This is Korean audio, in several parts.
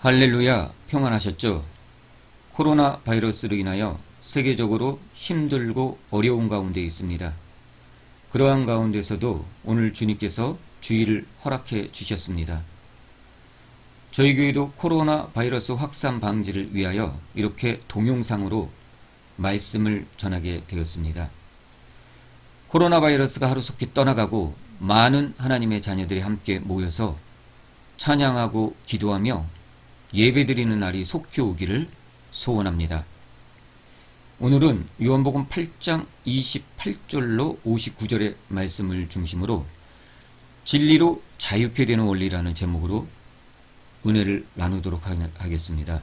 할렐루야, 평안하셨죠? 코로나 바이러스로 인하여 세계적으로 힘들고 어려운 가운데 있습니다. 그러한 가운데서도 오늘 주님께서 주의를 허락해 주셨습니다. 저희 교회도 코로나 바이러스 확산 방지를 위하여 이렇게 동영상으로 말씀을 전하게 되었습니다. 코로나 바이러스가 하루속히 떠나가고 많은 하나님의 자녀들이 함께 모여서 찬양하고 기도하며 예배드리는 날이 속히 오기를 소원합니다. 오늘은 요한복음 8장 28절로 59절의 말씀을 중심으로 진리로 자유케 되는 원리라는 제목으로 은혜를 나누도록 하겠습니다.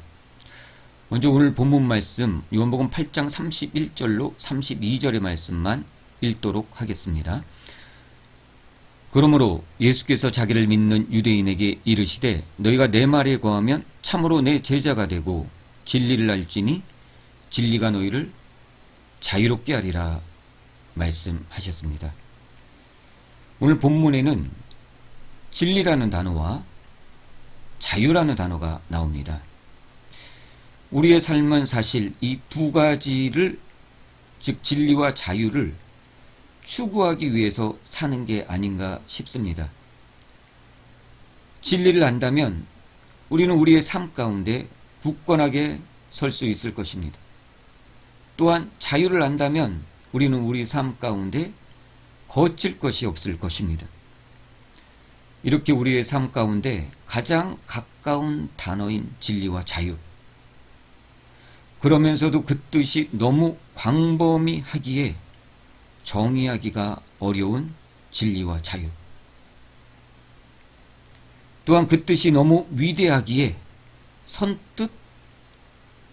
먼저 오늘 본문 말씀 요한복음 8장 31절로 32절의 말씀만 읽도록 하겠습니다. 그러므로 예수께서 자기를 믿는 유대인에게 이르시되 너희가 내 말에 거하면 참으로 내 제자가 되고 진리를 알지니 진리가 너희를 자유롭게 하리라 말씀하셨습니다. 오늘 본문에는 진리라는 단어와 자유라는 단어가 나옵니다. 우리의 삶은 사실 이 두 가지를, 즉 진리와 자유를 추구하기 위해서 사는 게 아닌가 싶습니다. 진리를 안다면 우리는 우리의 삶 가운데 굳건하게 설 수 있을 것입니다. 또한 자유를 안다면 우리는 우리 삶 가운데 거칠 것이 없을 것입니다. 이렇게 우리의 삶 가운데 가장 가까운 단어인 진리와 자유, 그러면서도 그 뜻이 너무 광범위하기에 정의하기가 어려운 진리와 자유, 또한 그 뜻이 너무 위대하기에 선뜻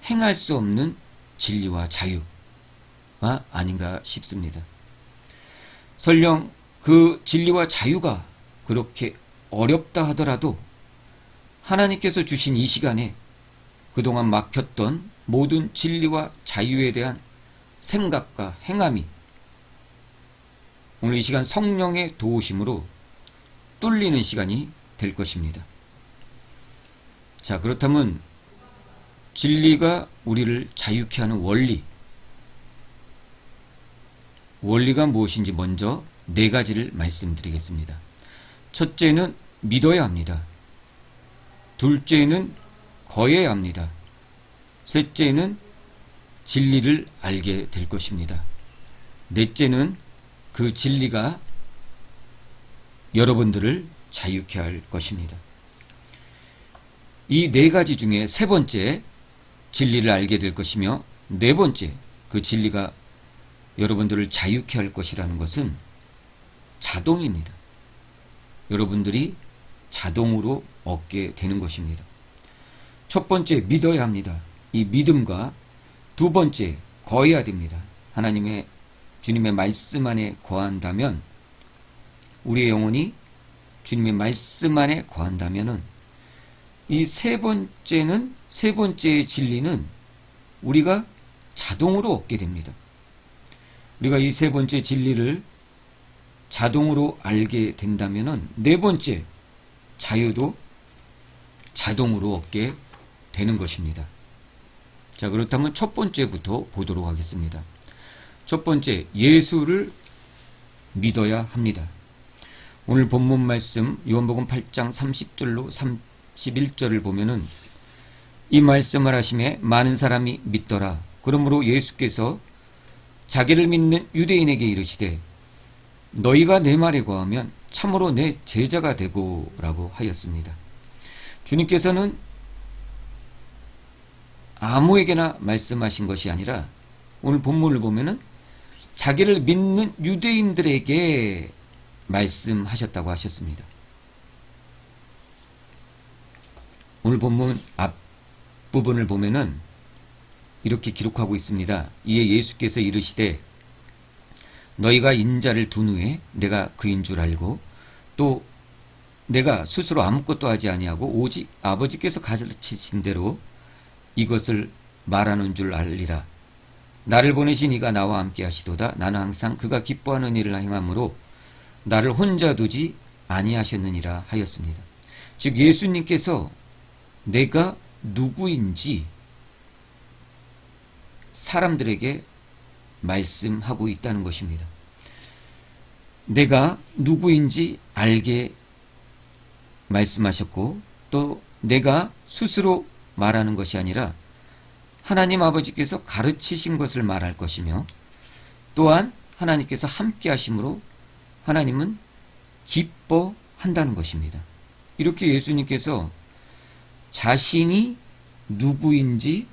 행할 수 없는 진리와 자유가 아닌가 싶습니다. 설령 그 진리와 자유가 그렇게 어렵다 하더라도 하나님께서 주신 이 시간에 그동안 막혔던 모든 진리와 자유에 대한 생각과 행함이 오늘 이 시간 성령의 도우심으로 뚫리는 시간이 될 것입니다. 자, 그렇다면 진리가 우리를 자유케 하는 원리가 무엇인지 먼저 네 가지를 말씀드리겠습니다. 첫째는 믿어야 합니다. 둘째는 거해야 합니다. 셋째는 진리를 알게 될 것입니다. 넷째는 그 진리가 여러분들을 자유케 할 것입니다. 이 네 가지 중에 세 번째, 진리를 알게 될 것이며 네 번째, 그 진리가 여러분들을 자유케 할 것이라는 것은 자동입니다. 여러분들이 자동으로 얻게 되는 것입니다. 첫 번째, 믿어야 합니다. 이 믿음과 두 번째, 거해야 됩니다. 주님의 말씀 안에 거한다면, 우리의 영혼이 주님의 말씀 안에 거한다면은 이 세 번째의 진리는 우리가 자동으로 얻게 됩니다. 우리가 이 세 번째 진리를 자동으로 알게 된다면은 네 번째 자유도 자동으로 얻게 되는 것입니다. 자, 그렇다면 첫 번째부터 보도록 하겠습니다. 첫 번째, 예수를 믿어야 합니다. 오늘 본문 말씀 요한복음 8장 30절로 31절을 보면은 이 말씀을 하심에 많은 사람이 믿더라. 그러므로 예수께서 자기를 믿는 유대인에게 이르시되 너희가 내 말에 거하면 참으로 내 제자가 되고 라고 하였습니다. 주님께서는 아무에게나 말씀하신 것이 아니라 오늘 본문을 보면은 자기를 믿는 유대인들에게 말씀하셨다고 하셨습니다. 오늘 본문 앞부분을 보면은 이렇게 기록하고 있습니다. 이에 예수께서 이르시되 너희가 인자를 둔 후에 내가 그인 줄 알고 또 내가 스스로 아무것도 하지 아니하고 오직 아버지께서 가르치신 대로 이것을 말하는 줄 알리라. 나를 보내신 이가 나와 함께 하시도다. 나는 항상 그가 기뻐하는 일을 행함으로 나를 혼자 두지 아니하셨느니라 하였습니다. 즉 예수님께서 내가 누구인지 사람들에게 말씀하고 있다는 것입니다. 내가 누구인지 알게 말씀하셨고, 또 내가 스스로 말하는 것이 아니라 하나님 아버지께서 가르치신 것을 말할 것이며, 또한 하나님께서 함께 하심으로 하나님은 기뻐한다는 것입니다. 이렇게 예수님께서 자신이 누구인지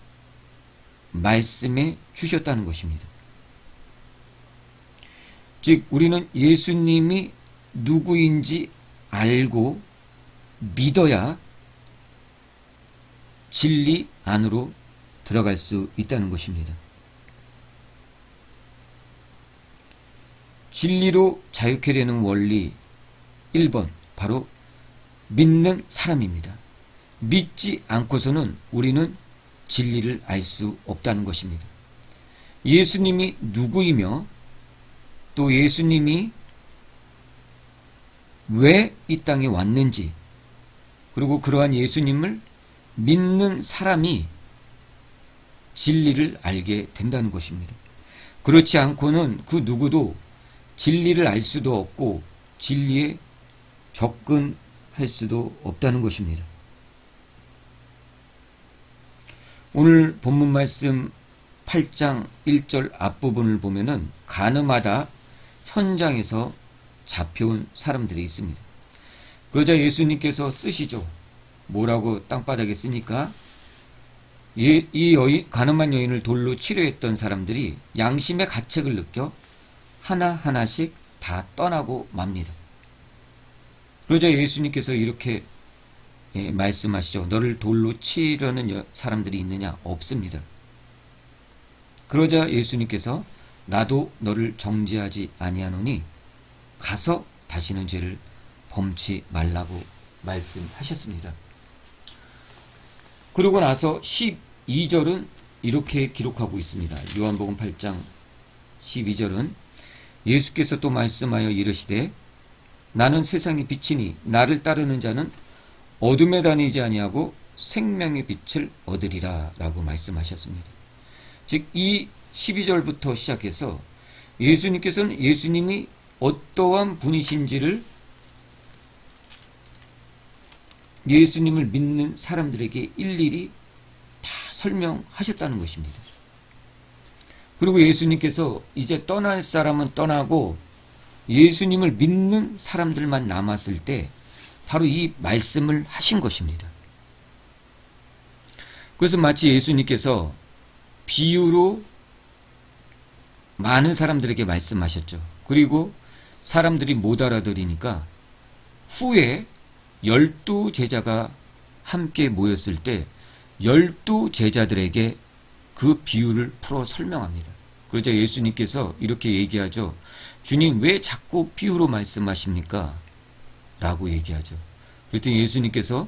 말씀해 주셨다는 것입니다. 즉 우리는 예수님이 누구인지 알고 믿어야 진리 안으로 들어갈 수 있다는 것입니다. 진리로 자유케 되는 원리 1번, 바로 믿는 사람입니다. 믿지 않고서는 우리는 진리를 알 수 없다는 것입니다. 예수님이 누구이며 또 예수님이 왜 이 땅에 왔는지, 그리고 그러한 예수님을 믿는 사람이 진리를 알게 된다는 것입니다. 그렇지 않고는 그 누구도 진리를 알 수도 없고 진리에 접근할 수도 없다는 것입니다. 오늘 본문 말씀 8장 1절 앞부분을 보면은 가늠하다 현장에서 잡혀온 사람들이 있습니다. 그러자 예수님께서 쓰시죠. 뭐라고 땅바닥에 쓰니까 이 가늠한 여인을 돌로 치료했던 사람들이 양심의 가책을 느껴 하나하나씩 다 떠나고 맙니다. 그러자 예수님께서 이렇게 말씀하시죠. 너를 돌로 치려는 사람들이 있느냐? 없습니다. 그러자 예수님께서 나도 너를 정죄하지 아니하노니 가서 다시는 죄를 범치 말라고 말씀하셨습니다. 그러고 나서 12절은 이렇게 기록하고 있습니다. 요한복음 8장 12절은 예수께서 또 말씀하여 이르시되 나는 세상의 빛이니 나를 따르는 자는 어둠에 다니지 아니하고 생명의 빛을 얻으리라 라고 말씀하셨습니다. 즉 이 12절부터 시작해서 예수님께서는 예수님이 어떠한 분이신지를 예수님을 믿는 사람들에게 일일이 다 설명하셨다는 것입니다. 그리고 예수님께서 이제 떠날 사람은 떠나고 예수님을 믿는 사람들만 남았을 때 바로 이 말씀을 하신 것입니다. 그래서 마치 예수님께서 비유로 많은 사람들에게 말씀하셨죠. 그리고 사람들이 못 알아들으니까 후에 12제자가 함께 모였을 때 12제자들에게 그 비유를 풀어 설명합니다. 그러자 예수님께서 이렇게 얘기하죠. 주님 왜 자꾸 비유로 말씀하십니까? 라고 얘기하죠. 그랬더니 예수님께서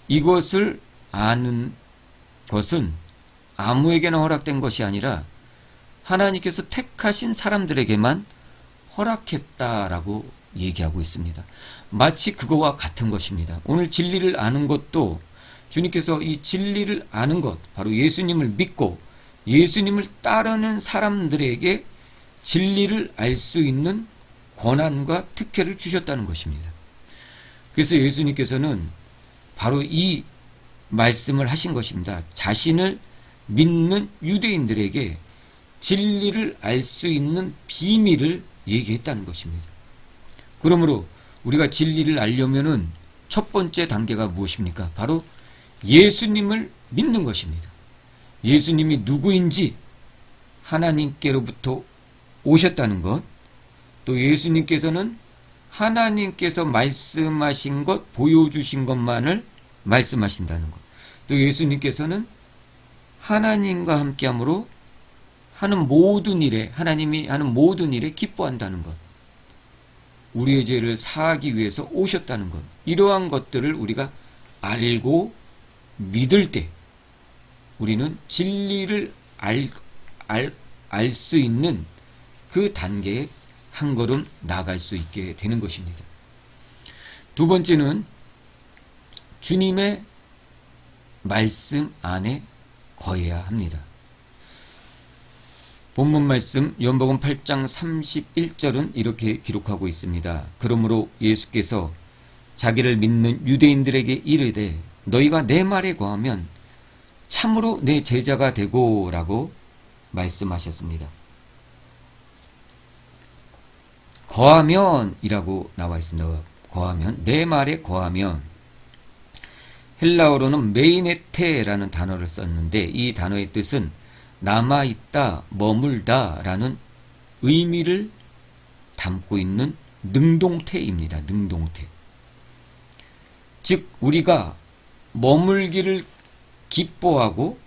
이것을 아는 것은 아무에게나 허락된 것이 아니라 하나님께서 택하신 사람들에게만 허락했다라고 얘기하고 있습니다. 마치 그거와 같은 것입니다. 오늘 진리를 아는 것도 주님께서 이 진리를 아는 것, 바로 예수님을 믿고 예수님을 따르는 사람들에게 진리를 알 수 있는 권한과 특혜를 주셨다는 것입니다. 그래서 예수님께서는 바로 이 말씀을 하신 것입니다. 자신을 믿는 유대인들에게 진리를 알 수 있는 비밀을 얘기했다는 것입니다. 그러므로 우리가 진리를 알려면은 첫 번째 단계가 무엇입니까? 바로 예수님을 믿는 것입니다. 예수님이 누구인지 하나님께로부터 오셨다는 것, 또 예수님께서는 하나님께서 말씀하신 것, 보여주신 것만을 말씀하신다는 것, 또 예수님께서는 하나님과 함께함으로 하는 모든 일에, 하나님이 하는 모든 일에 기뻐한다는 것, 우리의 죄를 사하기 위해서 오셨다는 것, 이러한 것들을 우리가 알고 믿을 때 우리는 진리를 알 수 있는 그 단계에 한 걸음 나아갈 수 있게 되는 것입니다. 두 번째는 주님의 말씀 안에 거해야 합니다. 본문 말씀 요한복음 8장 31절은 이렇게 기록하고 있습니다. 그러므로 예수께서 자기를 믿는 유대인들에게 이르되 너희가 내 말에 거하면 참으로 내 제자가 되고 라고 말씀하셨습니다. 거하면 이라고 나와 있습니다. 거하면, 내 말에 거하면. 헬라어로는 메이네테라는 단어를 썼는데 이 단어의 뜻은 남아있다, 머물다 라는 의미를 담고 있는 능동태입니다. 능동태. 즉 우리가 머물기를 기뻐하고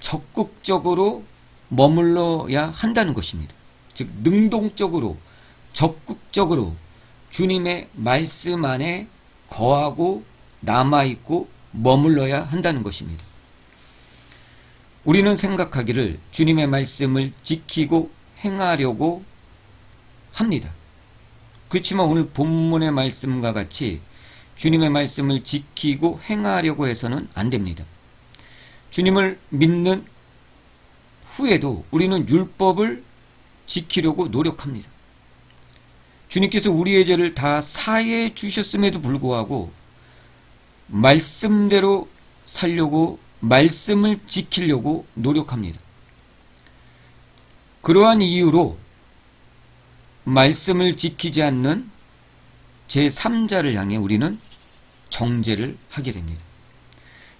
적극적으로 머물러야 한다는 것입니다. 즉 능동적으로 적극적으로 주님의 말씀 안에 거하고 남아있고 머물러야 한다는 것입니다. 우리는 생각하기를 주님의 말씀을 지키고 행하려고 합니다. 그렇지만 오늘 본문의 말씀과 같이 주님의 말씀을 지키고 행하려고 해서는 안 됩니다. 주님을 믿는 후에도 우리는 율법을 지키려고 노력합니다. 주님께서 우리의 죄를 다 사해 주셨음에도 불구하고 말씀대로 살려고 말씀을 지키려고 노력합니다. 그러한 이유로 말씀을 지키지 않는 제3자를 향해 우리는 정죄를 하게 됩니다.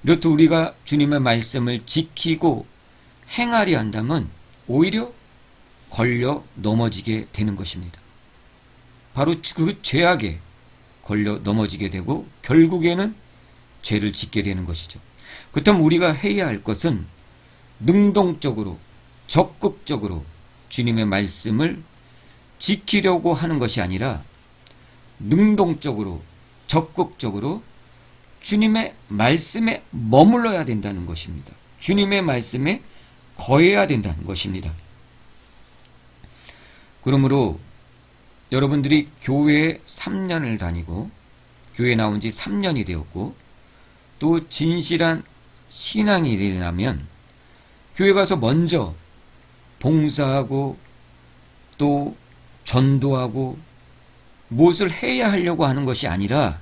이렇듯 우리가 주님의 말씀을 지키고 행하려 한다면 오히려 걸려 넘어지게 되는 것입니다. 바로 그 죄악에 걸려 넘어지게 되고 결국에는 죄를 짓게 되는 것이죠. 그렇다면 우리가 해야 할 것은 능동적으로 적극적으로 주님의 말씀을 지키려고 하는 것이 아니라 능동적으로 적극적으로 주님의 말씀에 머물러야 된다는 것입니다. 주님의 말씀에 거해야 된다는 것입니다. 그러므로 여러분들이 교회에 3년을 다니고 교회에 나온 지 3년이 되었고 또 진실한 신앙이 되려면 교회 가서 먼저 봉사하고 또 전도하고 무엇을 해야 하려고 하는 것이 아니라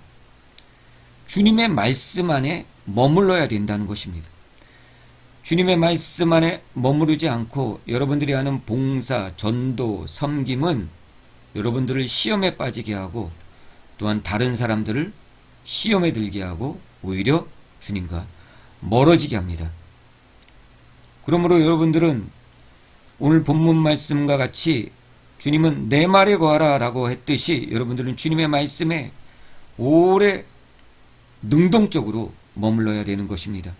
주님의 말씀 안에 머물러야 된다는 것입니다. 주님의 말씀 안에 머무르지 않고 여러분들이 하는 봉사, 전도, 섬김은 여러분들을 시험에 빠지게 하고 또한 다른 사람들을 시험에 들게 하고 오히려 주님과 멀어지게 합니다. 그러므로 여러분들은 오늘 본문 말씀과 같이 주님은 내 말에 거하라 라고 했듯이 여러분들은 주님의 말씀에 오래 능동적으로 머물러야 되는 것입니다.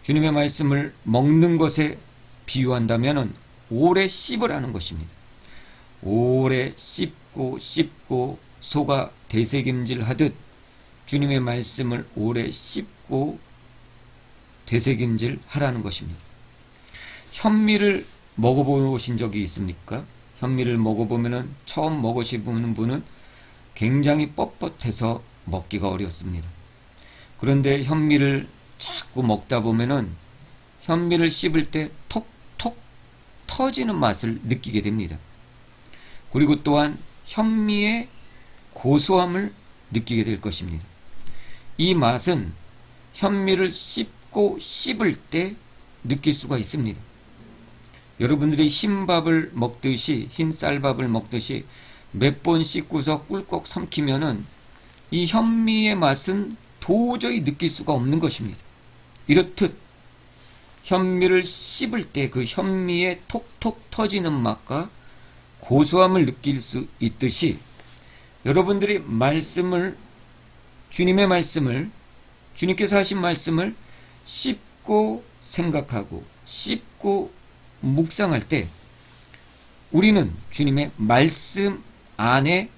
주님의 말씀을 먹는 것에 비유한다면 오래 씹으라는 것입니다. 오래 씹고 소가 되새김질 하듯 주님의 말씀을 오래 씹고 되새김질 하라는 것입니다. 현미를 먹어보신 적이 있습니까? 현미를 먹어보면 처음 먹으시는 분은 굉장히 뻣뻣해서 먹기가 어렵습니다. 그런데 현미를 자꾸 먹다 보면은 현미를 씹을 때 톡톡 터지는 맛을 느끼게 됩니다. 그리고 또한 현미의 고소함을 느끼게 될 것입니다. 이 맛은 현미를 씹고 씹을 때 느낄 수가 있습니다. 여러분들이 흰밥을 먹듯이 흰쌀밥을 먹듯이 몇 번 씹고서 꿀꺽 삼키면은 이 현미의 맛은 도저히 느낄 수가 없는 것입니다. 이렇듯 현미를 씹을 때 그 현미의 톡톡 터지는 맛과 고소함을 느낄 수 있듯이 여러분들이 주님의 말씀을 주님께서 하신 말씀을 씹고 생각하고 씹고 묵상할 때 우리는 주님의 말씀 안에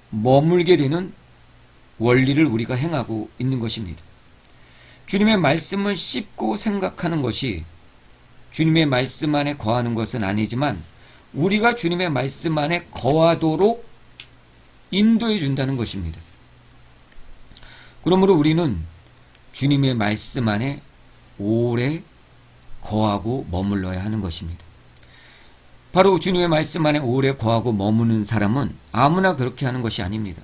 머물게 되는 원리를 우리가 행하고 있는 것입니다. 주님의 말씀을 씹고 생각하는 것이 주님의 말씀 안에 거하는 것은 아니지만 우리가 주님의 말씀 안에 거하도록 인도해 준다는 것입니다. 그러므로 우리는 주님의 말씀 안에 오래 거하고 머물러야 하는 것입니다. 바로 주님의 말씀 안에 오래 거하고 머무는 사람은 아무나 그렇게 하는 것이 아닙니다.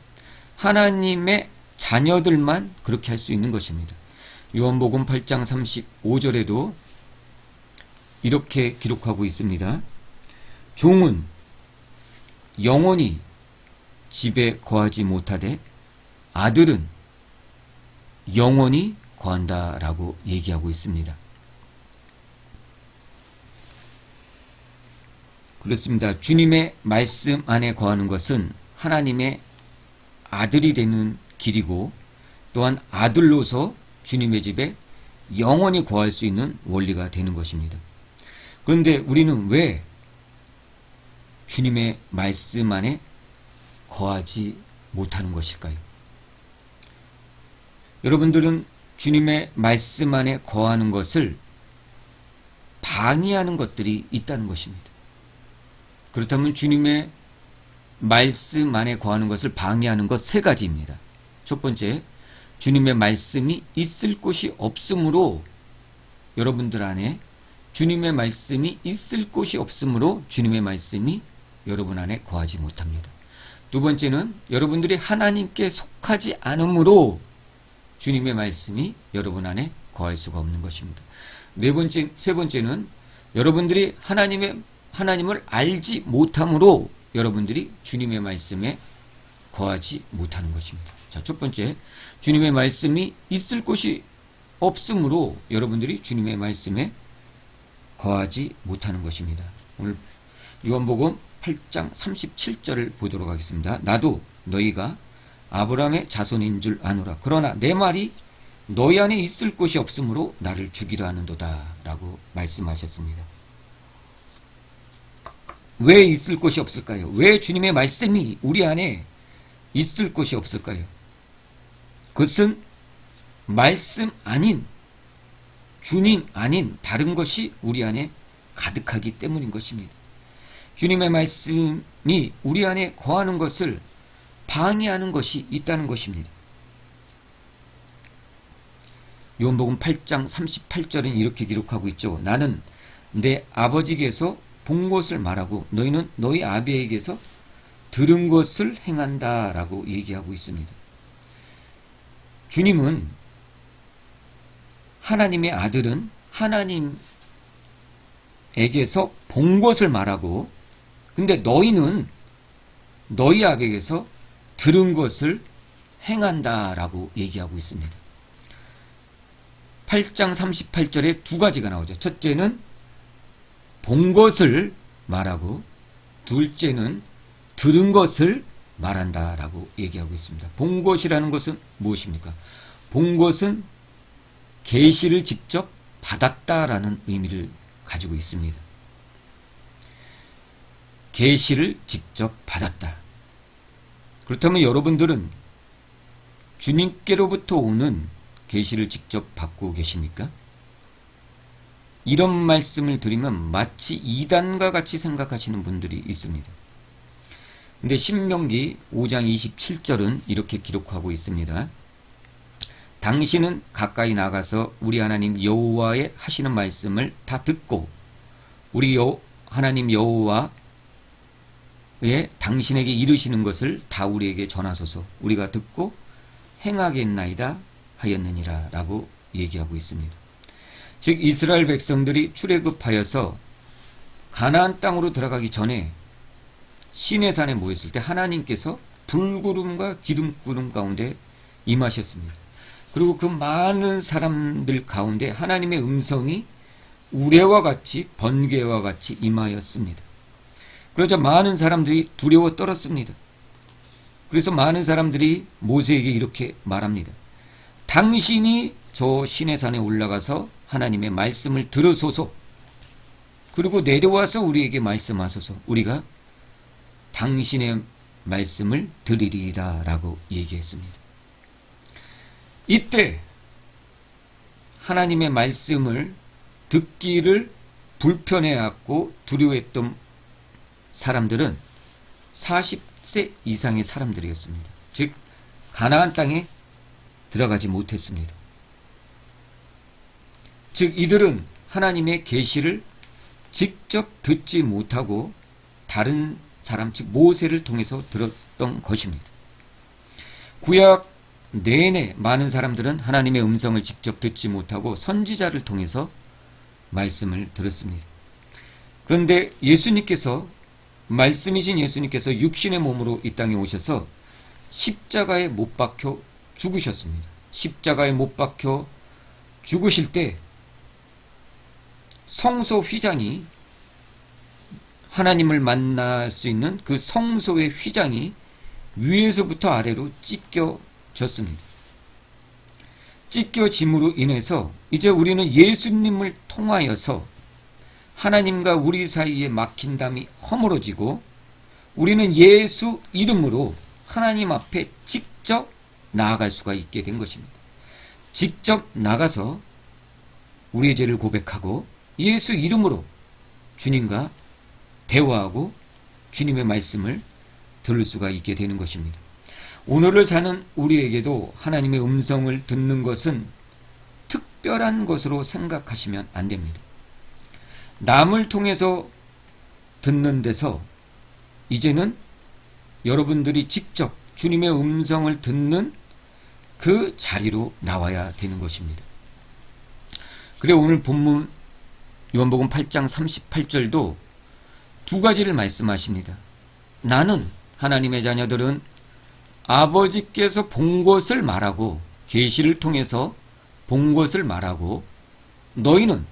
하나님의 자녀들만 그렇게 할 수 있는 것입니다. 요한복음 8장 35절에도 이렇게 기록하고 있습니다. 종은 영원히 집에 거하지 못하되 아들은 영원히 거한다라고 얘기하고 있습니다. 그렇습니다. 주님의 말씀 안에 거하는 것은 하나님의 아들이 되는 길이고 또한 아들로서 주님의 집에 영원히 거할 수 있는 원리가 되는 것입니다. 그런데 우리는 왜 주님의 말씀 안에 거하지 못하는 것일까요? 여러분들은 주님의 말씀 안에 거하는 것을 방해하는 것들이 있다는 것입니다. 그렇다면 주님의 말씀 안에 거하는 것을 방해하는 것 세 가지입니다. 첫 번째, 주님의 말씀이 있을 곳이 없으므로 여러분들 안에 주님의 말씀이 있을 곳이 없으므로 주님의 말씀이 여러분 안에 거하지 못합니다. 두 번째는 여러분들이 하나님께 속하지 않으므로 주님의 말씀이 여러분 안에 거할 수가 없는 것입니다. 세 번째는 여러분들이 하나님을 알지 못함으로 여러분들이 주님의 말씀에 거하지 못하는 것입니다. 자, 첫 번째, 주님의 말씀이 있을 곳이 없으므로 여러분들이 주님의 말씀에 거하지 못하는 것입니다. 오늘 요한복음 8장 37절을 보도록 하겠습니다. 나도 너희가 아브라함의 자손인 줄 아노라. 그러나 내 말이 너희 안에 있을 곳이 없으므로 나를 죽이려 하는도다 라고 말씀하셨습니다. 왜 있을 곳이 없을까요? 왜 주님의 말씀이 우리 안에 있을 곳이 없을까요? 그것은 말씀 아닌, 주님 아닌 다른 것이 우리 안에 가득하기 때문인 것입니다. 주님의 말씀이 우리 안에 거하는 것을 방해하는 것이 있다는 것입니다. 요한복음 8장 38절은 이렇게 기록하고 있죠. 나는 내 아버지께서 본 것을 말하고 너희는 너희 아비에게서 들은 것을 행한다 라고 얘기하고 있습니다. 주님은, 하나님의 아들은 하나님에게서 본 것을 말하고, 근데 너희는 너희 아비에게서 들은 것을 행한다 라고 얘기하고 있습니다. 8장 38절에 두 가지가 나오죠. 첫째는 본 것을 말하고 둘째는 들은 것을 말한다 라고 얘기하고 있습니다. 본 것이라는 것은 무엇입니까? 본 것은 계시를 직접 받았다라는 의미를 가지고 있습니다. 계시를 직접 받았다. 그렇다면 여러분들은 주님께로부터 오는 계시를 직접 받고 계십니까? 이런 말씀을 드리면 마치 이단과 같이 생각하시는 분들이 있습니다. 근데 신명기 5장 27절은 이렇게 기록하고 있습니다. 당신은 가까이 나가서 우리 하나님 여호와의 하시는 말씀을 다 듣고 우리 하나님 여호와의 당신에게 이르시는 것을 다 우리에게 전하소서. 우리가 듣고 행하겠나이다 하였느니라 라고 얘기하고 있습니다. 즉 이스라엘 백성들이 출애굽하여서 가나안 땅으로 들어가기 전에 시내산에 모였을 때 하나님께서 불구름과 기름구름 가운데 임하셨습니다. 그리고 그 많은 사람들 가운데 하나님의 음성이 우레와 같이 번개와 같이 임하였습니다. 그러자 많은 사람들이 두려워 떨었습니다. 그래서 많은 사람들이 모세에게 이렇게 말합니다. 당신이 저 시내산에 올라가서 하나님의 말씀을 들으소서. 그리고 내려와서 우리에게 말씀하소서. 우리가 당신의 말씀을 들으리라 라고 얘기했습니다. 이때 하나님의 말씀을 듣기를 불편해하고 두려워했던 사람들은 40세 이상의 사람들이었습니다. 즉 가나안 땅에 들어가지 못했습니다. 즉 이들은 하나님의 계시를 직접 듣지 못하고 다른 사람, 즉 모세를 통해서 들었던 것입니다. 구약 내내 많은 사람들은 하나님의 음성을 직접 듣지 못하고 선지자를 통해서 말씀을 들었습니다. 그런데 예수님께서, 말씀이신 예수님께서 육신의 몸으로 이 땅에 오셔서 십자가에 못 박혀 죽으셨습니다. 십자가에 못 박혀 죽으실 때 성소 휘장이, 하나님을 만날 수 있는 그 성소의 휘장이 위에서부터 아래로 찢겨졌습니다. 찢겨짐으로 인해서 이제 우리는 예수님을 통하여서 하나님과 우리 사이에 막힌 담이 허물어지고 우리는 예수 이름으로 하나님 앞에 직접 나아갈 수가 있게 된 것입니다. 직접 나가서 우리의 죄를 고백하고 예수 이름으로 주님과 대화하고 주님의 말씀을 들을 수가 있게 되는 것입니다. 오늘을 사는 우리에게도 하나님의 음성을 듣는 것은 특별한 것으로 생각하시면 안 됩니다. 남을 통해서 듣는 데서 이제는 여러분들이 직접 주님의 음성을 듣는 그 자리로 나와야 되는 것입니다. 그래 오늘 본문 요한복음 8장 38절도 두 가지를 말씀하십니다. 나는, 하나님의 자녀들은 아버지께서 본 것을 말하고 계시를 통해서 본 것을 말하고, 너희는,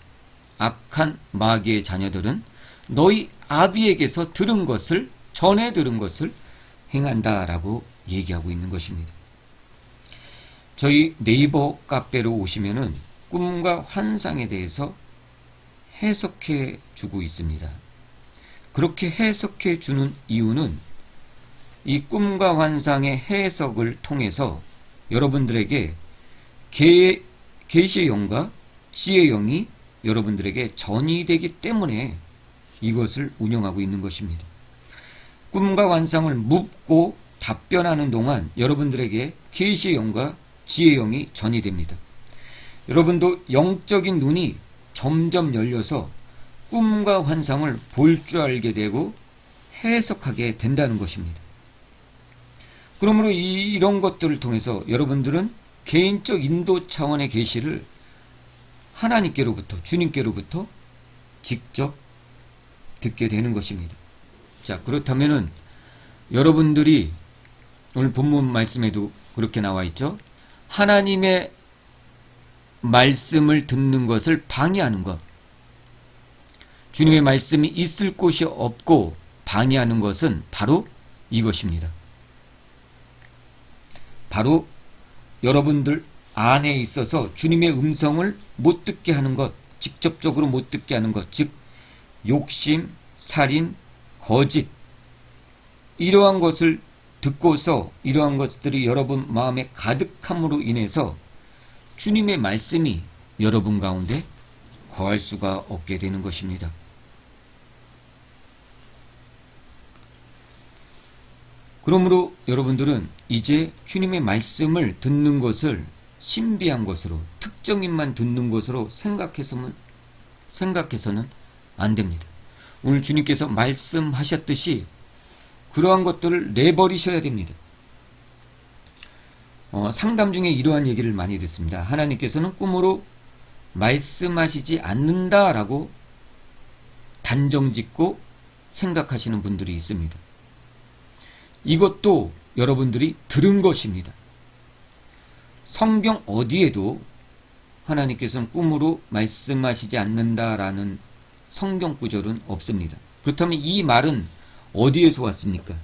악한 마귀의 자녀들은 너희 아비에게서 들은 것을, 전에 들은 것을 행한다라고 얘기하고 있는 것입니다. 저희 네이버 카페로 오시면은 꿈과 환상에 대해서 해석해 주고 있습니다. 그렇게 해석해 주는 이유는 이 꿈과 환상의 해석을 통해서 여러분들에게 계시의 영과 지혜의 영이 여러분들에게 전이되기 때문에 이것을 운영하고 있는 것입니다. 꿈과 환상을 묻고 답변하는 동안 여러분들에게 계시의 영과 지혜의 영이 전이됩니다. 여러분도 영적인 눈이 점점 열려서 꿈과 환상을 볼 줄 알게 되고 해석하게 된다는 것입니다. 그러므로 이런 것들을 통해서 여러분들은 개인적 인도 차원의 계시를 하나님께로부터, 주님께로부터 직접 듣게 되는 것입니다. 자, 그렇다면은 여러분들이 오늘 본문 말씀에도 그렇게 나와 있죠. 하나님의 말씀을 듣는 것을 방해하는 것, 주님의 말씀이 있을 곳이 없고 방해하는 것은 바로 이것입니다. 바로 여러분들 안에 있어서 주님의 음성을 못 듣게 하는 것, 직접적으로 못 듣게 하는 것, 즉 욕심, 살인, 거짓, 이러한 것을 듣고서 이러한 것들이 여러분 마음에 가득함으로 인해서 주님의 말씀이 여러분 가운데 거할 수가 없게 되는 것입니다. 그러므로 여러분들은 이제 주님의 말씀을 듣는 것을 신비한 것으로, 특정인만 듣는 것으로 생각해서는 안 됩니다. 오늘 주님께서 말씀하셨듯이 그러한 것들을 내버리셔야 됩니다. 상담 중에 이러한 얘기를 많이 듣습니다. 하나님께서는 꿈으로 말씀하시지 않는다라고 단정짓고 생각하시는 분들이 있습니다. 이것도 여러분들이 들은 것입니다. 성경 어디에도 하나님께서는 꿈으로 말씀하시지 않는다라는 성경 구절은 없습니다. 그렇다면 이 말은 어디에서 왔습니까?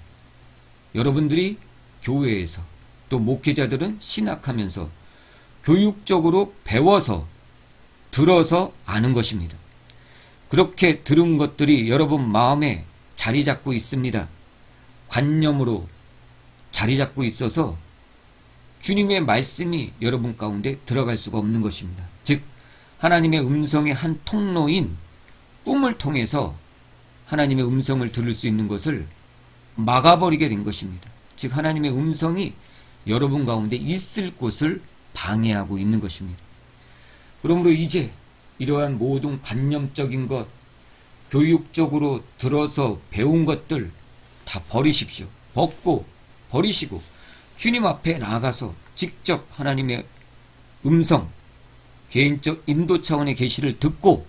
여러분들이 교회에서, 또 목회자들은 신학하면서 교육적으로 배워서, 들어서 아는 것입니다. 그렇게 들은 것들이 여러분 마음에 자리 잡고 있습니다. 관념으로 자리 잡고 있어서 주님의 말씀이 여러분 가운데 들어갈 수가 없는 것입니다. 즉 하나님의 음성의 한 통로인 꿈을 통해서 하나님의 음성을 들을 수 있는 것을 막아버리게 된 것입니다. 즉 하나님의 음성이 여러분 가운데 있을 곳을 방해하고 있는 것입니다. 그러므로 이제 이러한 모든 관념적인 것, 교육적으로 들어서 배운 것들 다 버리십시오. 벗고 버리시고 주님 앞에 나아가서 직접 하나님의 음성, 개인적 인도 차원의 계시를 듣고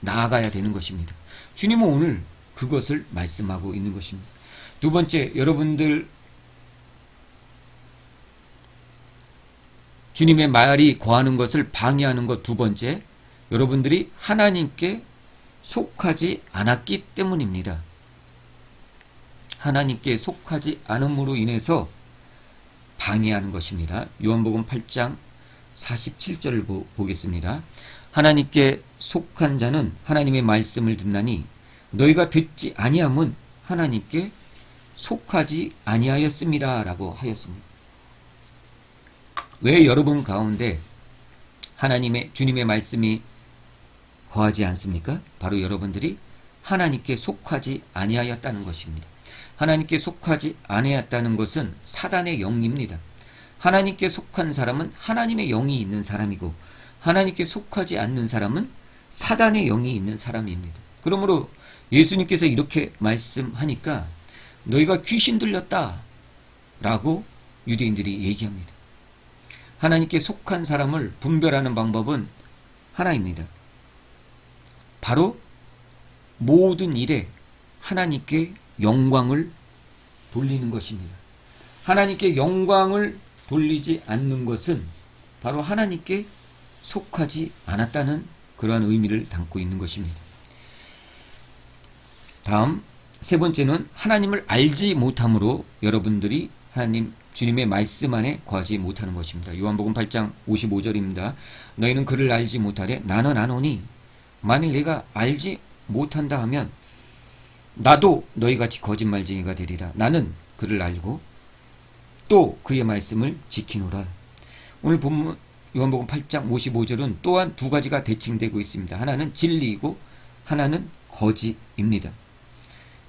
나아가야 되는 것입니다. 주님은 오늘 그것을 말씀하고 있는 것입니다. 두 번째, 여러분들 주님의 말이 거하는 것을 방해하는 것 두 번째, 여러분들이 하나님께 속하지 않았기 때문입니다. 하나님께 속하지 않음으로 인해서 방해하는 것입니다. 요한복음 8장 47절을 보겠습니다. 하나님께 속한 자는 하나님의 말씀을 듣나니 너희가 듣지 아니함은 하나님께 속하지 아니하였습니다. 라고 하였습니다. 왜 여러분 가운데 주님의 말씀이 거하지 않습니까? 바로 여러분들이 하나님께 속하지 아니하였다는 것입니다. 하나님께 속하지 아니하였다는 것은 사단의 영입니다. 하나님께 속한 사람은 하나님의 영이 있는 사람이고 하나님께 속하지 않는 사람은 사단의 영이 있는 사람입니다. 그러므로 예수님께서 이렇게 말씀하니까 너희가 귀신 들렸다 라고 유대인들이 얘기합니다. 하나님께 속한 사람을 분별하는 방법은 하나입니다. 바로 모든 일에 하나님께 영광을 돌리는 것입니다. 하나님께 영광을 돌리지 않는 것은 바로 하나님께 속하지 않았다는 그러한 의미를 담고 있는 것입니다. 다음 세 번째는 하나님을 알지 못함으로 여러분들이 주님의 말씀 안에 거하지 못하는 것입니다. 요한복음 8장 55절입니다. 너희는 그를 알지 못하되 나는 아노니 만일 내가 알지 못한다 하면 나도 너희같이 거짓말쟁이가 되리라. 나는 그를 알고 또 그의 말씀을 지키노라. 오늘 본문 요한복음 8장 55절은 또한 두 가지가 대칭되고 있습니다. 하나는 진리이고 하나는 거짓입니다.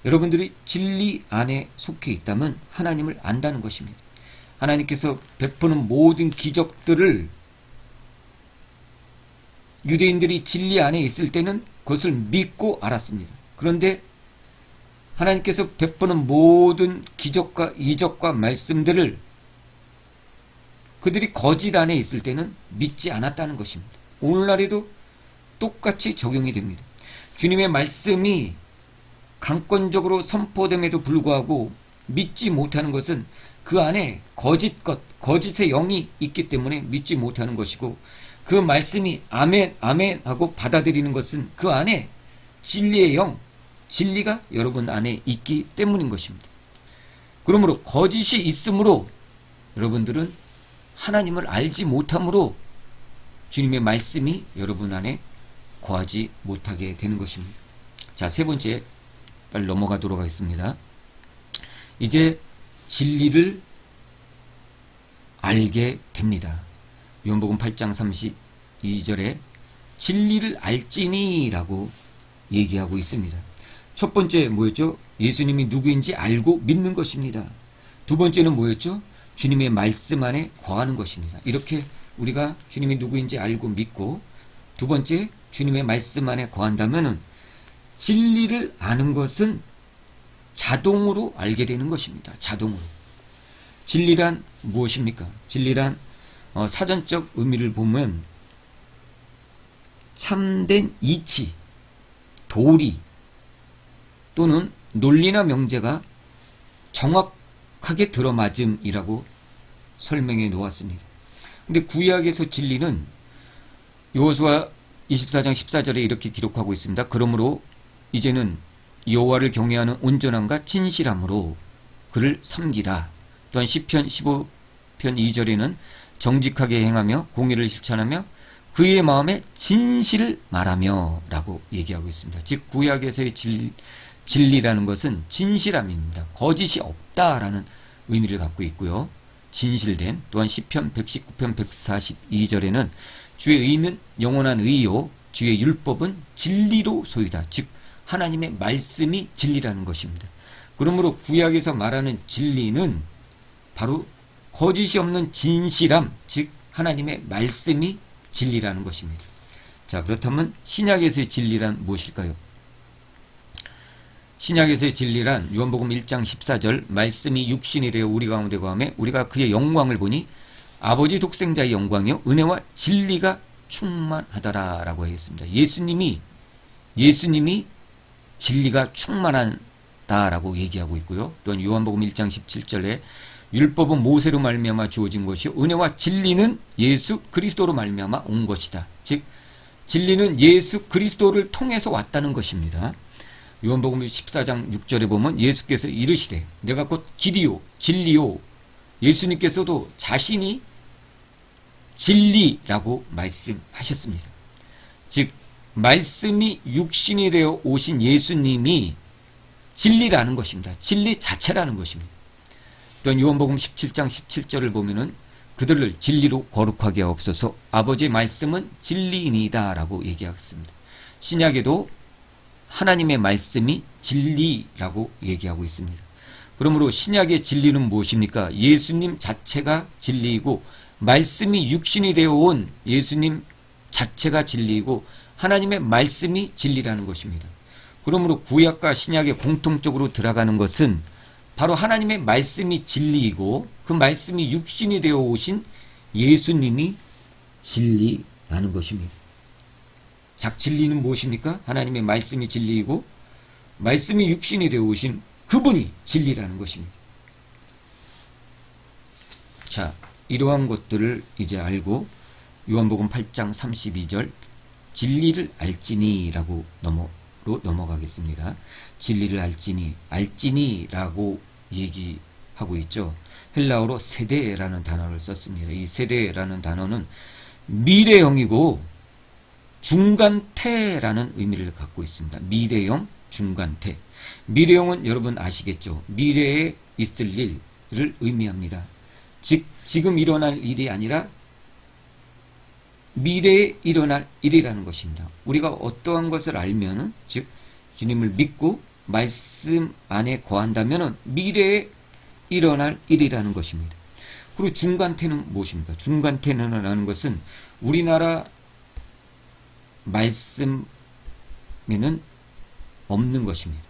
여러분들이 진리 안에 속해 있다면 하나님을 안다는 것입니다. 하나님께서 베푸는 모든 기적들을 유대인들이 진리 안에 있을 때는 그것을 믿고 알았습니다. 그런데 하나님께서 베푸는 모든 기적과 이적과 말씀들을 그들이 거짓 안에 있을 때는 믿지 않았다는 것입니다. 오늘날에도 똑같이 적용이 됩니다. 주님의 말씀이 강권적으로 선포됨에도 불구하고 믿지 못하는 것은 그 안에 거짓의 영이 있기 때문에 믿지 못하는 것이고 그 말씀이 아멘 아멘 하고 받아들이는 것은 그 안에 진리의 영, 진리가 여러분 안에 있기 때문인 것입니다. 그러므로 거짓이 있으므로 여러분들은 하나님을 알지 못함으로 주님의 말씀이 여러분 안에 거하지 못하게 되는 것입니다. 자, 세 번째 빨리 넘어가도록 하겠습니다. 이제 진리를 알게 됩니다. 요한복음 8장 32절에 진리를 알지니 라고 얘기하고 있습니다. 첫 번째 뭐였죠? 예수님이 누구인지 알고 믿는 것입니다. 두 번째는 뭐였죠? 주님의 말씀 안에 거하는 것입니다. 이렇게 우리가 주님이 누구인지 알고 믿고 두 번째 주님의 말씀 안에 거한다면은 진리를 아는 것은 자동으로 알게 되는 것입니다. 자동으로. 진리란 무엇입니까? 진리란 사전적 의미를 보면 참된 이치, 도리 또는 논리나 명제가 정확하게 들어맞음이라고 설명해 놓았습니다. 근데 구약에서 진리는 여호수아 24장 14절에 이렇게 기록하고 있습니다. 그러므로 이제는 여호와를 경외하는 온전함과 진실함으로 그를 섬기라. 또한 시편 15편 2절에는 정직하게 행하며 공의를 실천하며 그의 마음에 진실을 말하며 라고 얘기하고 있습니다. 즉 구약에서의 진리라는 것은 진실함입니다. 거짓이 없다라는 의미를 갖고 있고요. 진실된 또한 시편 119편 142절에는 주의 의는 영원한 의요 주의 율법은 진리로 소이다. 즉 하나님의 말씀이 진리라는 것입니다. 그러므로 구약에서 말하는 진리는 바로 거짓이 없는 진실함, 즉 하나님의 말씀이 진리라는 것입니다. 자, 그렇다면 신약에서의 진리란 무엇일까요? 신약에서의 진리란 요한복음 1장 14절 말씀이 육신이 되어 우리 가운데 거하매 우리가 그의 영광을 보니 아버지 독생자의 영광이요 은혜와 진리가 충만하더라 라고 했습니다. 예수님이 진리가 충만하다라고 얘기하고 있고요. 또한 요한복음 1장 17절에 율법은 모세로 말미암아 주어진 것이요 은혜와 진리는 예수 그리스도로 말미암아 온 것이다. 즉 진리는 예수 그리스도를 통해서 왔다는 것입니다. 요한복음 14장 6절에 보면 예수께서 이르시되 내가 곧 길이요 진리요, 예수님께서도 자신이 진리라고 말씀하셨습니다. 즉 말씀이 육신이 되어 오신 예수님이 진리라는 것입니다. 진리 자체라는 것입니다. 또한 요한복음 17장 17절을 보면은 그들을 진리로 거룩하게 하옵소서 아버지의 말씀은 진리이니다 라고 얘기하겠습니다. 신약에도 하나님의 말씀이 진리라고 얘기하고 있습니다. 그러므로 신약의 진리는 무엇입니까? 예수님 자체가 진리이고 말씀이 육신이 되어 온 예수님 자체가 진리이고 하나님의 말씀이 진리라는 것입니다. 그러므로 구약과 신약에 공통적으로 들어가는 것은 바로 하나님의 말씀이 진리이고 그 말씀이 육신이 되어 오신 예수님이 진리라는 것입니다. 자, 진리는 무엇입니까? 하나님의 말씀이 진리이고 말씀이 육신이 되어 오신 그분이 진리라는 것입니다. 자, 이러한 것들을 이제 알고 요한복음 8장 32절 진리를 알지니라고 넘어가겠습니다. 진리를 알지니라고 얘기하고 있죠. 헬라어로 세대라는 단어를 썼습니다. 이 세대라는 단어는 미래형이고 중간태라는 의미를 갖고 있습니다. 미래형, 중간태. 미래형은 여러분 아시겠죠? 미래에 있을 일을 의미합니다. 즉 지금 일어날 일이 아니라 미래에 일어날 일이라는 것입니다. 우리가 어떠한 것을 알면, 즉 주님을 믿고 말씀 안에 거한다면 미래에 일어날 일이라는 것입니다. 그리고 중간태는 무엇입니까? 중간태라는 것은 우리나라 말씀에는 없는 것입니다.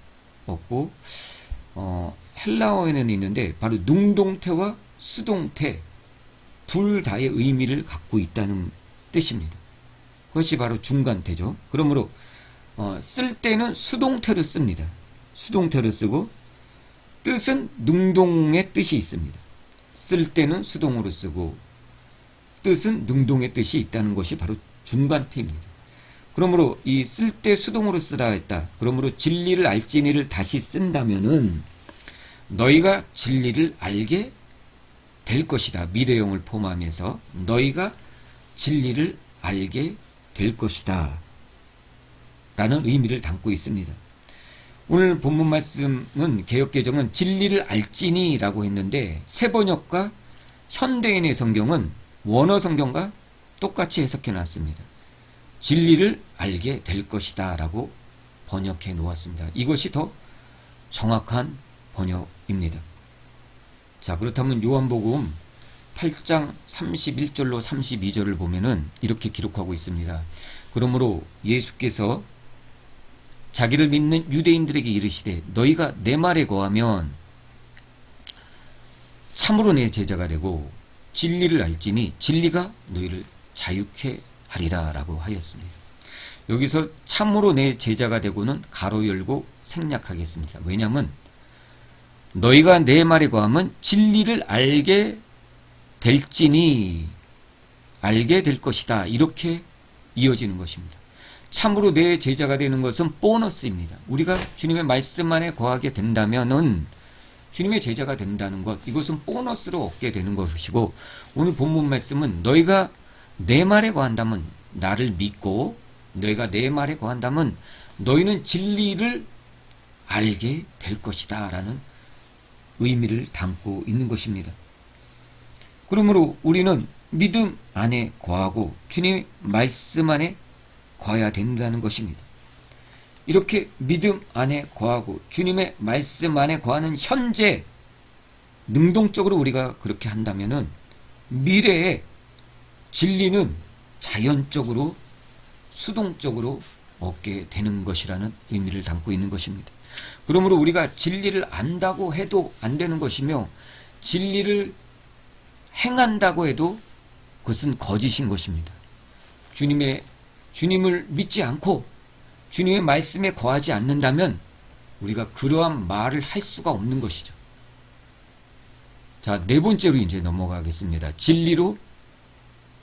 없고 헬라어에는 있는데 바로 능동태와 수동태 둘 다의 의미를 갖고 있다는 뜻입니다. 그것이 바로 중간태죠. 그러므로 쓸 때는 수동태를 씁니다. 수동태를 쓰고 뜻은 능동의 뜻이 있습니다. 쓸 때는 수동으로 쓰고 뜻은 능동의 뜻이 있다는 것이 바로 중간태입니다. 그러므로 이 쓸 때 수동으로 쓰라 했다. 그러므로 진리를 알지니를 다시 쓴다면은 너희가 진리를 알게 될 것이다. 미래형을 포함해서 너희가 진리를 알게 될 것이다 라는 의미를 담고 있습니다. 오늘 본문 말씀은 개역개정은 진리를 알지니 라고 했는데 새번역과 현대인의 성경은 원어 성경과 똑같이 해석해 놨습니다. 진리를 알게 될 것이다 라고 번역해 놓았습니다. 이것이 더 정확한 번역입니다. 자, 그렇다면 요한복음 8장 31절로 32절을 보면은 이렇게 기록하고 있습니다. 그러므로 예수께서 자기를 믿는 유대인들에게 이르시되 너희가 내 말에 거하면 참으로 내 제자가 되고 진리를 알지니 진리가 너희를 자유케 하리라 라고 하였습니다. 여기서 참으로 내 제자가 되고는 가로 열고 생략하겠습니다. 왜냐하면 너희가 내 말에 거하면 진리를 알게 될지니 알게 될 것이다. 이렇게 이어지는 것입니다. 참으로 내 제자가 되는 것은 보너스입니다. 우리가 주님의 말씀 안에 거하게 된다면은 주님의 제자가 된다는 것, 이것은 보너스로 얻게 되는 것이고 오늘 본문 말씀은 너희가 내 말에 거한다면 나를 믿고 너희가 내 말에 거한다면 너희는 진리를 알게 될 것이다 라는 의미를 담고 있는 것입니다. 그러므로 우리는 믿음 안에 거하고 주님의 말씀 안에 거해야 된다는 것입니다. 이렇게 믿음 안에 거하고 주님의 말씀 안에 거하는 현재 능동적으로 우리가 그렇게 한다면은 미래에 진리는 자연적으로 수동적으로 얻게 되는 것이라는 의미를 담고 있는 것입니다. 그러므로 우리가 진리를 안다고 해도 안 되는 것이며 진리를 행한다고 해도 그것은 거짓인 것입니다. 주님을 믿지 않고 주님의 말씀에 거하지 않는다면 우리가 그러한 말을 할 수가 없는 것이죠. 자, 네 번째로 이제 넘어가겠습니다. 진리로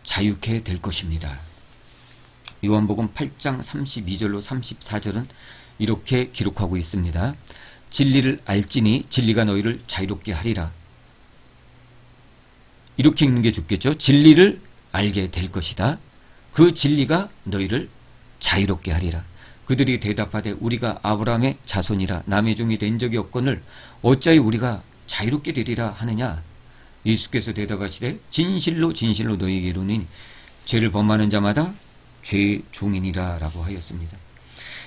자유케 될 것입니다. 요한복음 8장 32절로 34절은 이렇게 기록하고 있습니다. 진리를 알지니 진리가 너희를 자유롭게 하리라. 이렇게 읽는 게 좋겠죠. 진리를 알게 될 것이다. 그 진리가 너희를 자유롭게 하리라. 그들이 대답하되 우리가 아브라함의 자손이라 남의 종이 된 적이 없거늘 어찌하여 우리가 자유롭게 되리라 하느냐. 예수께서 대답하시되 진실로 진실로 너희에게 이르노니 죄를 범하는 자마다 죄의 종이니라 라고 하였습니다.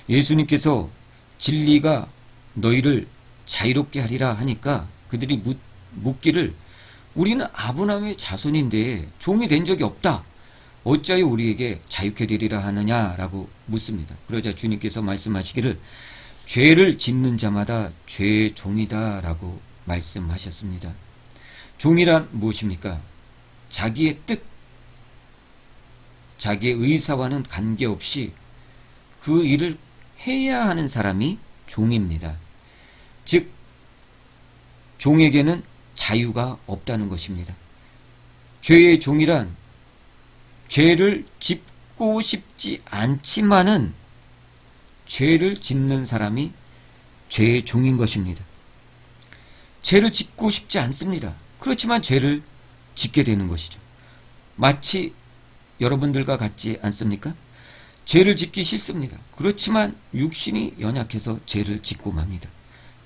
예수님께서 진리가 너희를 자유롭게 하리라 하니까 그들이 묻기를 우리는 아브라함의 자손인데 종이 된 적이 없다. 어찌하여 우리에게 자유케 되리라 하느냐라고 묻습니다. 그러자 주님께서 말씀하시기를 죄를 짓는 자마다 죄의 종이다라고 말씀하셨습니다. 종이란 무엇입니까? 자기의 뜻, 자기의 의사와는 관계없이 그 일을 해야 하는 사람이 종입니다. 즉 종에게는 자유가 없다는 것입니다. 죄의 종이란 죄를 짓고 싶지 않지만은 죄를 짓는 사람이 죄의 종인 것입니다. 죄를 짓고 싶지 않습니다. 그렇지만 죄를 짓게 되는 것이죠. 마치 여러분들과 같지 않습니까? 죄를 짓기 싫습니다. 그렇지만 육신이 연약해서 죄를 짓고 맙니다.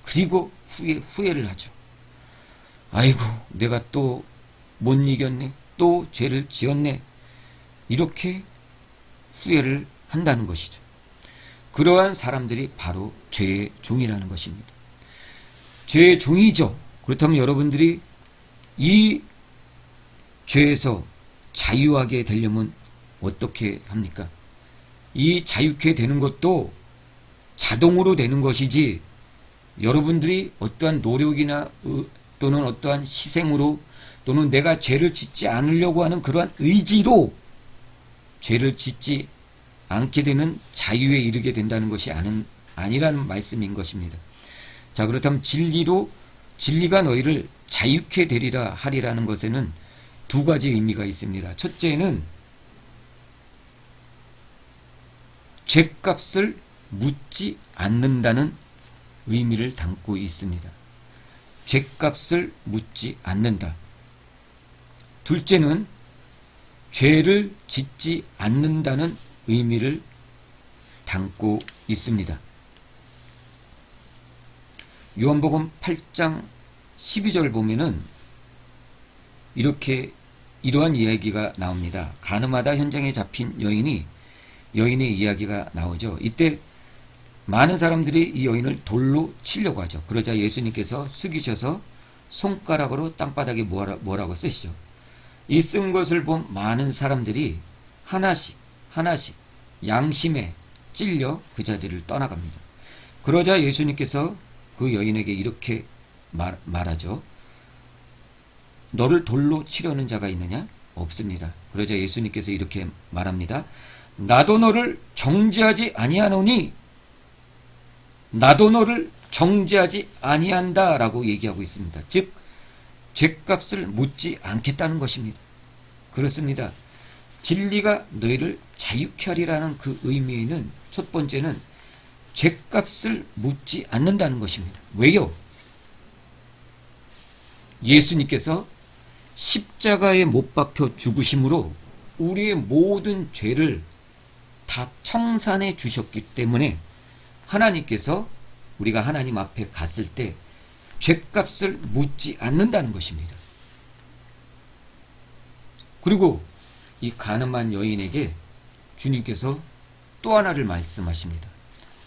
그리고 후회를 하죠. 아이고, 내가 또 못 이겼네. 또 죄를 지었네. 이렇게 후회를 한다는 것이죠. 그러한 사람들이 바로 죄의 종이라는 것입니다. 죄의 종이죠. 그렇다면 여러분들이 이 죄에서 자유하게 되려면 어떻게 합니까? 이 자유케 되는 것도 자동으로 되는 것이지 여러분들이 어떠한 노력이나 또는 어떠한 희생으로 또는 내가 죄를 짓지 않으려고 하는 그러한 의지로 죄를 짓지 않게 되는 자유에 이르게 된다는 것이 아니라는 말씀인 것입니다. 자, 그렇다면 진리가 너희를 자유케 되리라 하리라는 것에는 두 가지 의미가 있습니다. 첫째는 죄값을 묻지 않는다는 의미를 담고 있습니다. 죄값을 묻지 않는다. 둘째는 죄를 짓지 않는다는 의미를 담고 있습니다. 요한복음 8장 12절 보면은 이러한 이야기가 나옵니다. 가늠하다 현장에 잡힌 여인의 이야기가 나오죠. 이때 많은 사람들이 이 여인을 돌로 치려고 하죠. 그러자 예수님께서 숙이셔서 손가락으로 땅바닥에 뭐라고 쓰시죠. 이 쓴 것을 본 많은 사람들이 하나씩 양심에 찔려 그 자리를 떠나갑니다. 그러자 예수님께서 그 여인에게 이렇게 말하죠. 너를 돌로 치려는 자가 있느냐? 없습니다. 그러자 예수님께서 이렇게 말합니다. 나도 너를 정죄하지 아니하노니 나도 너를 정죄하지 아니한다 라고 얘기하고 있습니다. 즉 죄값을 묻지 않겠다는 것입니다. 그렇습니다. 진리가 너희를 자유케 하리라는 그 의미에는 첫 번째는 죄값을 묻지 않는다는 것입니다. 왜요? 예수님께서 십자가에 못 박혀 죽으심으로 우리의 모든 죄를 다 청산해 주셨기 때문에 하나님께서 우리가 하나님 앞에 갔을 때 죄값을 묻지 않는다는 것입니다. 그리고 이 가늠한 여인에게 주님께서 또 하나를 말씀하십니다.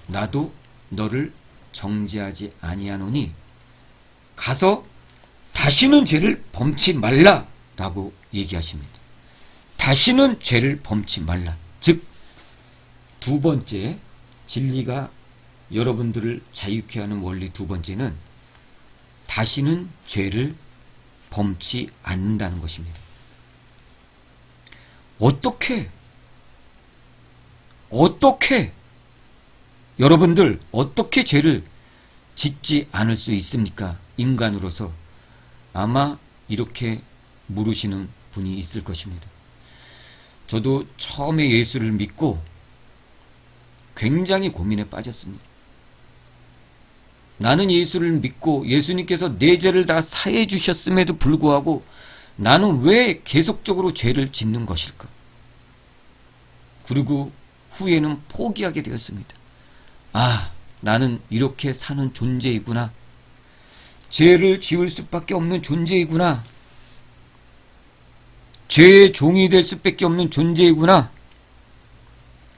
나도 너를 정죄하지 아니하노니 가서 다시는 죄를 범치 말라라고 얘기하십니다. 다시는 죄를 범치 말라. 즉 두 번째, 진리가 여러분들을 자유케 하는 원리 두 번째는 다시는 죄를 범치 않는다는 것입니다. 어떻게 여러분들 어떻게 죄를 짓지 않을 수 있습니까? 인간으로서 아마 이렇게 물으시는 분이 있을 것입니다. 저도 처음에 예수를 믿고 굉장히 고민에 빠졌습니다. 나는 예수를 믿고 예수님께서 내 죄를 다 사해 주셨음에도 불구하고 나는 왜 계속적으로 죄를 짓는 것일까? 그리고 후에는 포기하게 되었습니다. 나는 이렇게 사는 존재이구나. 죄를 지을 수밖에 없는 존재이구나. 죄의 종이 될 수밖에 없는 존재이구나.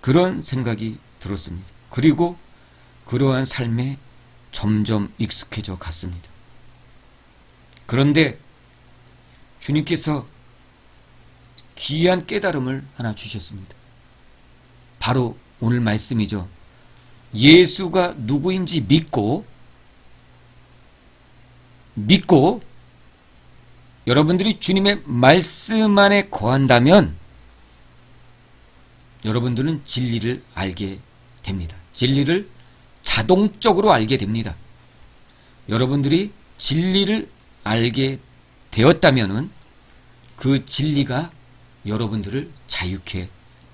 그런 생각이 들었습니다. 그리고 그러한 삶에 점점 익숙해져 갔습니다. 그런데 주님께서 귀한 깨달음을 하나 주셨습니다. 바로 오늘 말씀이죠. 예수가 누구인지 믿고 여러분들이 주님의 말씀 안에 거한다면 여러분들은 진리를 알게 됩니다. 진리를 자동적으로 알게 됩니다. 여러분들이 진리를 알게 되었다면은 그 진리가 여러분들을 자유케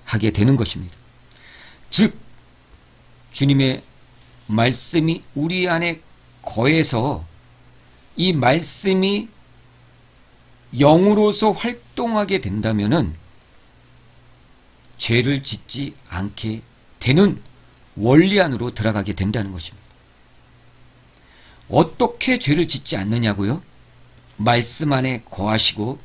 하게 되는 것입니다. 즉, 주님의 말씀이 우리 안에 거해서 이 말씀이 영으로서 활동하게 된다면은 죄를 짓지 않게 되는 원리 안으로 들어가게 된다는 것입니다. 어떻게 죄를 짓지 않느냐고요? 말씀 안에 거하시고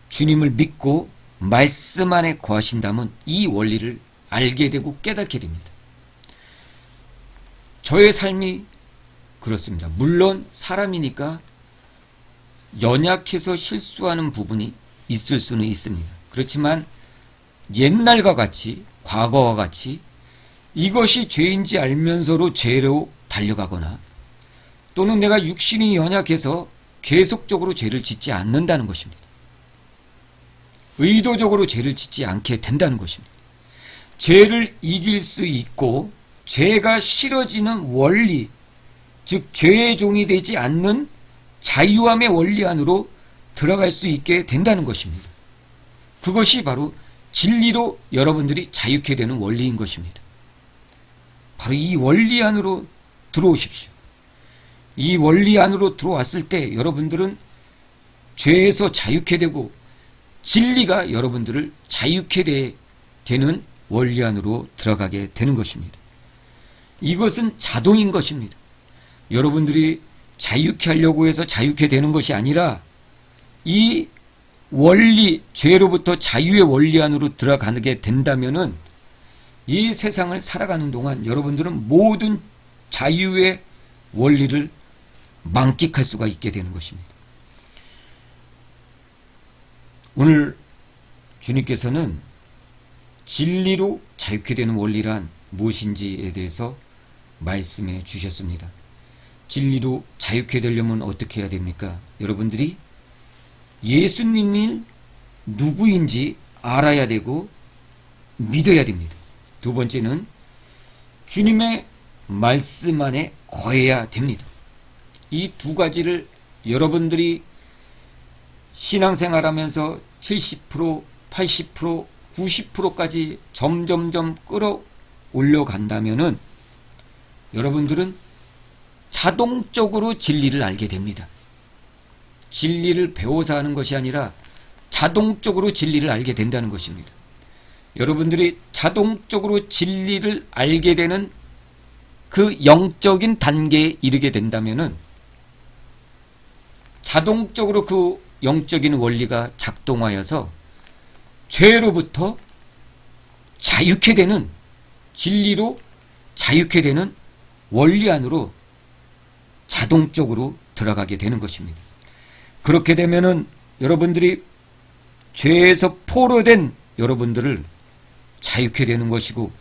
주님을 믿고 말씀 안에 거하신다면 이 원리를 알게 되고 깨닫게 됩니다. 저의 삶이 그렇습니다. 물론 사람이니까 연약해서 실수하는 부분이 있을 수는 있습니다. 그렇지만 옛날과 같이, 과거와 같이 이것이 죄인지 알면서도 죄로 달려가거나 또는 내가 육신이 연약해서 계속적으로 죄를 짓지 않는다는 것입니다. 의도적으로 죄를 짓지 않게 된다는 것입니다. 죄를 이길 수 있고 죄가 싫어지는 원리, 즉 죄의 종이 되지 않는 자유함의 원리 안으로 들어갈 수 있게 된다는 것입니다. 그것이 바로 진리로 여러분들이 자유케 되는 원리인 것입니다. 바로 이 원리 안으로 들어오십시오. 이 원리 안으로 들어왔을 때 여러분들은 죄에서 자유케 되고 진리가 여러분들을 자유케 되는 원리 안으로 들어가게 되는 것입니다. 이것은 자동인 것입니다. 여러분들이 자유케 하려고 해서 자유케 되는 것이 아니라 이 원리, 죄로부터 자유의 원리 안으로 들어가게 된다면은 이 세상을 살아가는 동안 여러분들은 모든 자유의 원리를 만끽할 수가 있게 되는 것입니다. 오늘 주님께서는 진리로 자유케 되는 원리란 무엇인지에 대해서 말씀해 주셨습니다. 진리로 자유케 되려면 어떻게 해야 됩니까? 여러분들이 예수님이 누구인지 알아야 되고 믿어야 됩니다. 두 번째는 주님의 말씀 안에 거해야 됩니다. 이 두 가지를 여러분들이 신앙생활하면서 70%, 80%, 90%까지 점점점 끌어올려 간다면은 여러분들은 자동적으로 진리를 알게 됩니다. 진리를 배워서 하는 것이 아니라 자동적으로 진리를 알게 된다는 것입니다. 여러분들이 자동적으로 진리를 알게 되는 그 영적인 단계에 이르게 된다면은 자동적으로 그 영적인 원리가 작동하여서 죄로부터 자유케 되는, 진리로 자유케 되는 원리 안으로 자동적으로 들어가게 되는 것입니다. 그렇게 되면은 여러분들이 죄에서 포로된 여러분들을 자유케 되는 것이고,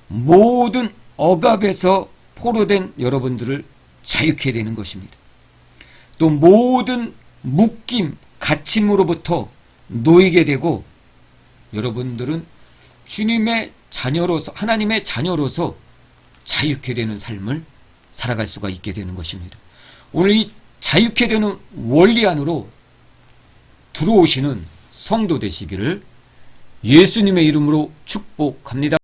모든 억압에서 포로된 여러분들을 자유케 되는 것입니다. 또 모든 묶임, 갇힘으로부터 놓이게 되고, 여러분들은 주님의 자녀로서, 하나님의 자녀로서 자유케 되는 삶을 살아갈 수가 있게 되는 것입니다. 오늘 이 자유케 되는 원리 안으로 들어오시는 성도 되시기를 예수님의 이름으로 축복합니다.